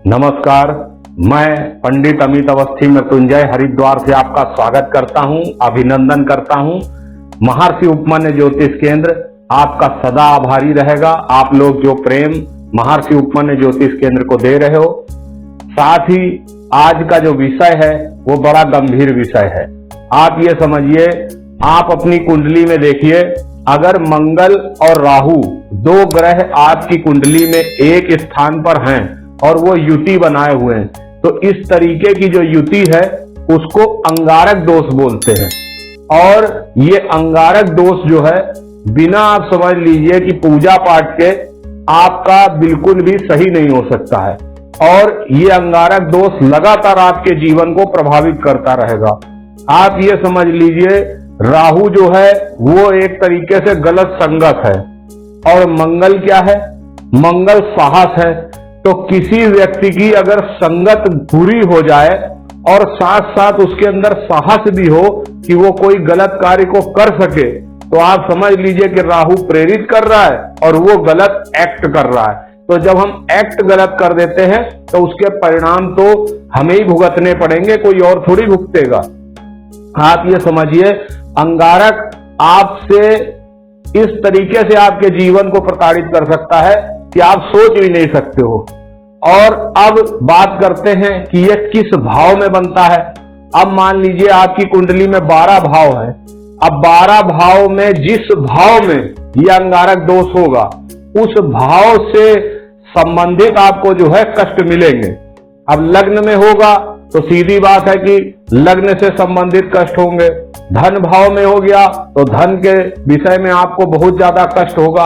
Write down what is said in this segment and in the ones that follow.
नमस्कार, मैं पंडित अमित अवस्थी मृत्युंजय हरिद्वार से आपका स्वागत करता हूं, अभिनंदन करता हूं। महर्षि उपमान्य ज्योतिष केंद्र आपका सदा आभारी रहेगा। आप लोग जो प्रेम महर्षि उपमान्य ज्योतिष केंद्र को दे रहे हो। साथ ही आज का जो विषय है वो बड़ा गंभीर विषय है। आप ये समझिए, आप अपनी कुंडली में देखिए, अगर मंगल और राहु दो ग्रह आपकी कुंडली में एक स्थान पर हैं और वो युति बनाए हुए हैं, तो इस तरीके की जो युति है उसको अंगारक दोष बोलते हैं। और ये अंगारक दोष जो है, बिना आप समझ लीजिए कि पूजा पाठ के आपका बिल्कुल भी सही नहीं हो सकता है। और ये अंगारक दोष लगातार आपके जीवन को प्रभावित करता रहेगा। आप ये समझ लीजिए, राहु जो है वो एक तरीके से गलत संगत है और मंगल क्या है? मंगल साहस है। तो किसी व्यक्ति की अगर संगत बुरी हो जाए और साथ साथ उसके अंदर साहस भी हो कि वो कोई गलत कार्य को कर सके, तो आप समझ लीजिए कि राहु प्रेरित कर रहा है और वो गलत एक्ट कर रहा है। तो जब हम एक्ट गलत कर देते हैं तो उसके परिणाम तो हमें ही भुगतने पड़ेंगे, कोई और थोड़ी भुगतेगा। आप ये समझिए, अंगारक आपसे इस तरीके से आपके जीवन को प्रताड़ित कर सकता है कि आप सोच भी नहीं सकते हो। और अब बात करते हैं कि यह किस भाव में बनता है। अब मान लीजिए आपकी कुंडली में 12 भाव है। अब 12 भाव में जिस भाव में यह अंगारक दोष होगा, उस भाव से संबंधित आपको जो है कष्ट मिलेंगे। अब लग्न में होगा तो सीधी बात है कि लग्न से संबंधित कष्ट होंगे। धन भाव में हो गया तो धन के विषय में आपको बहुत ज्यादा कष्ट होगा।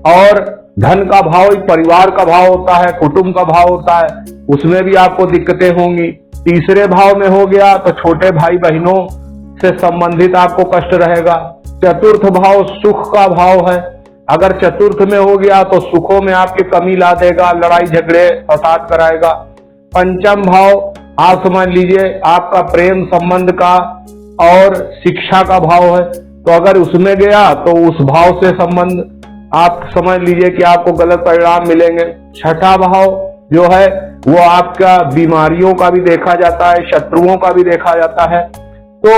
और धन का भाव परिवार का भाव होता है, कुटुंब का भाव होता है, उसमें भी आपको दिक्कतें होंगी। तीसरे भाव में हो गया तो छोटे भाई बहनों से संबंधित आपको कष्ट रहेगा। चतुर्थ भाव सुख का भाव है। अगर चतुर्थ में हो गया तो सुखों में आपकी कमी ला देगा, लड़ाई झगड़े फसाद कराएगा। पंचम भाव आप समझ लीजिए आपका प्रेम संबंध का और शिक्षा का भाव है। तो अगर उसमें गया तो उस भाव से संबंध आप समझ लीजिए कि आपको गलत परिणाम मिलेंगे। छठा भाव जो है वो आपका बीमारियों का भी देखा जाता है, शत्रुओं का भी देखा जाता है। तो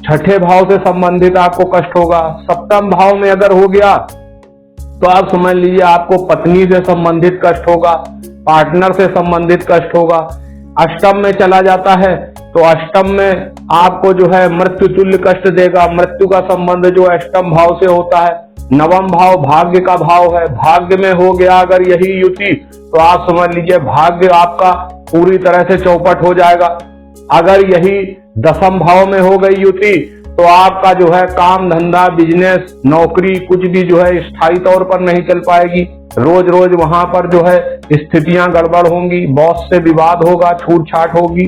छठे भाव से संबंधित आपको कष्ट होगा। सप्तम भाव में अगर हो गया तो आप समझ लीजिए आपको पत्नी से संबंधित कष्ट होगा, पार्टनर से संबंधित कष्ट होगा। अष्टम में चला जाता है तो अष्टम में आपको जो है मृत्यु तुल्य कष्ट देगा। मृत्यु का संबंध जो अष्टम भाव से होता है। नवम भाव भाग्य का भाव है। भाग्य में हो गया अगर यही युति तो आप समझ लीजिए भाग्य आपका पूरी तरह से चौपट हो जाएगा। अगर यही दसम भाव में हो गई युति तो आपका जो है काम धंधा बिजनेस नौकरी कुछ भी जो है स्थायी तौर पर नहीं चल पाएगी। रोज रोज वहां पर जो है स्थितियां गड़बड़ होंगी, बॉस से विवाद होगा, छूट छाट होगी।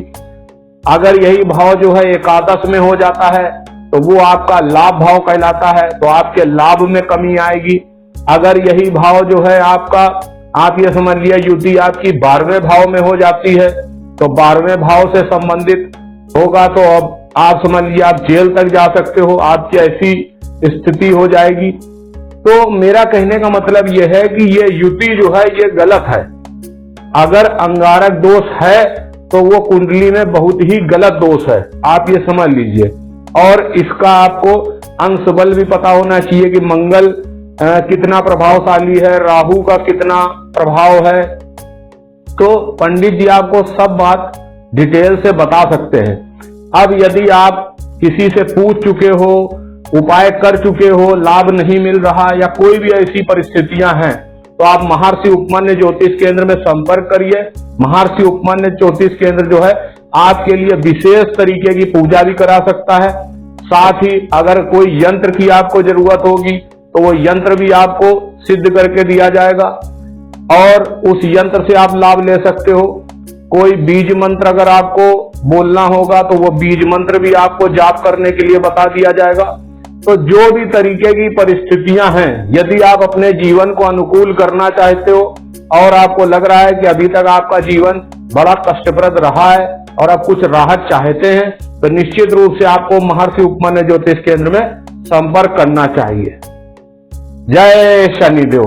अगर यही भाव जो है एकादश में हो जाता है तो वो आपका लाभ भाव कहलाता है, तो आपके लाभ में कमी आएगी। अगर यही भाव जो है आपका, आप ये समझ लिया युति आपकी 12वें भाव में हो जाती है तो 12वें भाव से संबंधित होगा तो अब आप समझ लीजिए आप जेल तक जा सकते हो, आपकी ऐसी स्थिति हो जाएगी। तो मेरा कहने का मतलब यह है कि ये युति जो है ये गलत है। अगर अंगारक दोष है तो वो कुंडली में बहुत ही गलत दोष है, आप ये समझ लीजिए। और इसका आपको अंश बल भी पता होना चाहिए कि मंगल कितना प्रभावशाली है, राहु का कितना प्रभाव है। तो पंडित जी आपको सब बात डिटेल से बता सकते हैं। अब यदि आप किसी से पूछ चुके हो, उपाय कर चुके हो, लाभ नहीं मिल रहा या कोई भी ऐसी परिस्थितियां हैं, तो आप महर्षि उपमान्य ज्योतिष केंद्र में संपर्क करिए। महर्षि उपमान्य ज्योतिष केंद्र जो है आपके लिए विशेष तरीके की पूजा भी करा सकता है। साथ ही अगर कोई यंत्र की आपको जरूरत होगी तो वो यंत्र भी आपको सिद्ध करके दिया जाएगा और उस यंत्र से आप लाभ ले सकते हो। कोई बीज मंत्र अगर आपको बोलना होगा तो वो बीज मंत्र भी आपको जाप करने के लिए बता दिया जाएगा। तो जो भी तरीके की परिस्थितियां हैं, यदि आप अपने जीवन को अनुकूल करना चाहते हो और आपको लग रहा है कि अभी तक आपका जीवन बड़ा कष्टप्रद रहा है और आप कुछ राहत चाहते हैं, तो निश्चित रूप से आपको महर्षि उपमान्य ज्योतिष केंद्र में संपर्क करना चाहिए। जय शनिदेव।